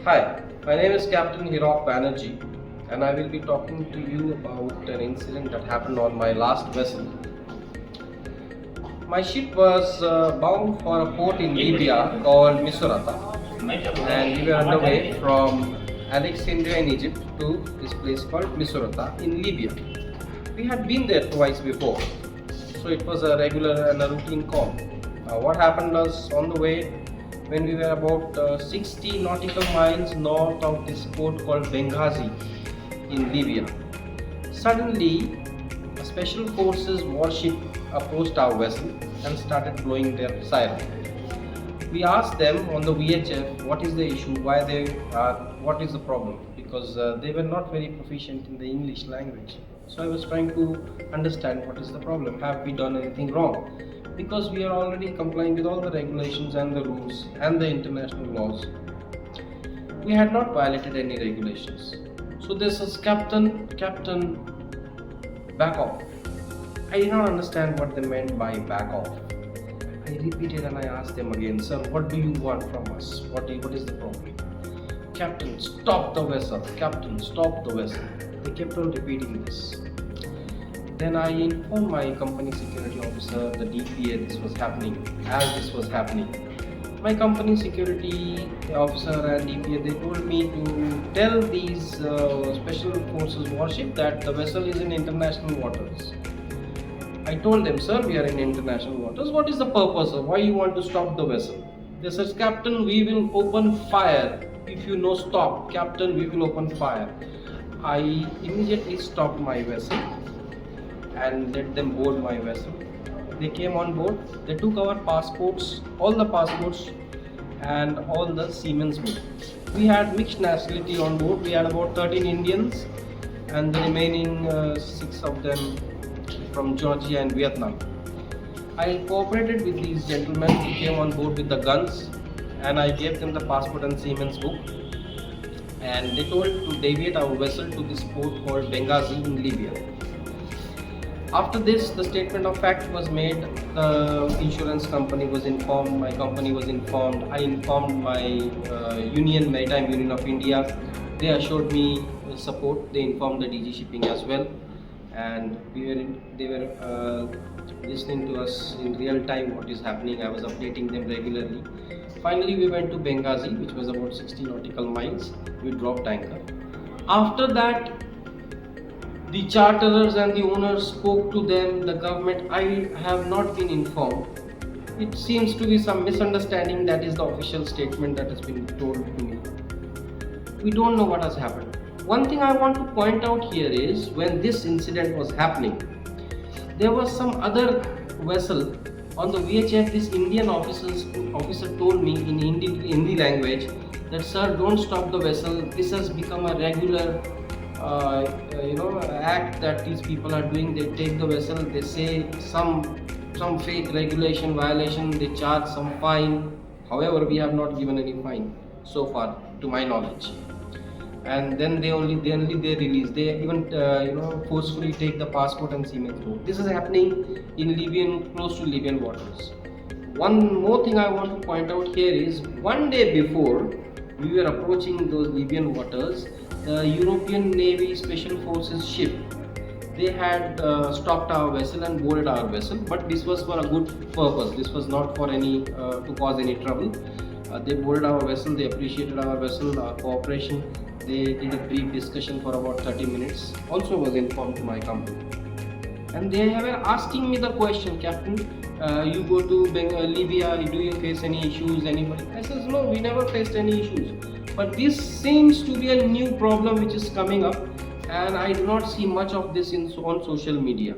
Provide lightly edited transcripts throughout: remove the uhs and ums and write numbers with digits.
Hi, my name is Captain Hirock Banerji, and I will be talking to you about an incident that happened on my last vessel. My ship was bound for a port in Libya called Misurata, and we were underway from Alexandria in Egypt to this place called Misurata in Libya. We had been there twice before, so it was a regular and a routine call. What happened was on the way, when we were about 60 nautical miles north of this port called Benghazi in Libya, suddenly a special forces warship approached our vessel and started blowing their siren. We asked them on the VHF what is the issue, why they are, what is the problem, because they were not very proficient in the English language. So I was trying to understand what is the problem. Have we done anything wrong? Because we are already complying with all the regulations and the rules and the international laws. We had not violated any regulations. So this is Captain, back off. I did not understand what they meant by back off. I repeated and I asked them again, sir, what do you want from us? What is the problem? Captain, stop the vessel. Captain, stop the vessel. They kept on repeating this. Then I informed my company security officer, the DPA, this was happening. As this was happening, my company security officer and DPA, they told me to tell these special forces warship that the vessel is in international waters. I told them, sir, we are in international waters. What is the purpose of why you want to stop the vessel? They said, Captain, we will open fire. If you know stop, Captain, we will open fire. I immediately stopped my vessel and let them board my vessel. They came on board. They took our passports, all the passports and all the seamen's book. We had mixed nationality on board. We had about 13 Indians and the remaining 6 of them from Georgia and Vietnam. I cooperated with these gentlemen who came on board with the guns, and I gave them the passport and seamen's book, and they told to deviate our vessel to this port called Benghazi in Libya. After this, the statement of fact was made, the insurance company was informed, my company was informed, I informed my union, Maritime Union of India. They assured me support, they informed the DG Shipping as well, and they were listening to us in real time what is happening. I was updating them regularly. Finally, we went to Benghazi, which was about 60 nautical miles. We dropped anchor. After that, the charterers and the owners spoke to them, the government. I have not been informed. It seems to be some misunderstanding. That is the official statement that has been told to me. We don't know what has happened. One thing I want to point out here is, when this incident was happening, there was some other vessel on the VHF. This Indian officer told me in Hindi language that, sir, don't stop the vessel. This has become a regular act that these people are doing. They take the vessel, they say some fake regulation violation, they charge some fine. However, we have not given any fine so far to my knowledge. And then they release. They even forcefully take the passport and seamen's book. This is happening in close to Libyan waters. One more thing I want to point out here is, one day before we were approaching those Libyan waters, the European Navy Special Forces ship, they had stopped our vessel and boarded our vessel, but this was for a good purpose. This was not for any to cause any trouble. They boarded our vessel, they appreciated our vessel, our cooperation. They did a brief discussion for about 30 minutes. Also was informed to my company. And they were asking me the question, Captain, you go to Libya, do you face any issues, anybody? I says, no, we never faced any issues. But this seems to be a new problem which is coming up, and I do not see much of this on social media.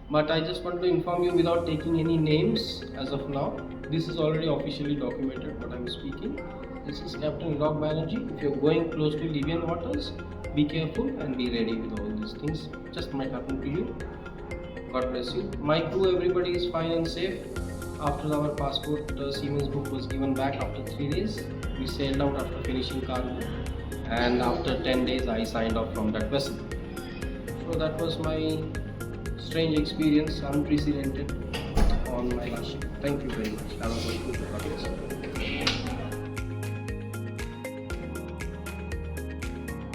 But I just want to inform you without taking any names as of now. This is already officially documented what I am speaking. This is Captain Hirock Banerji. If you are going close to Libyan waters, be careful and be ready with all these things. Just might happen to you. God bless you. My crew, everybody is fine and safe. After our passport, seamen's book was given back after 3 days. We sailed out after finishing cargo, and after 10 days I signed off from that vessel. So that was my strange experience, unprecedented on my last ship. Thank you very much. Have a good day.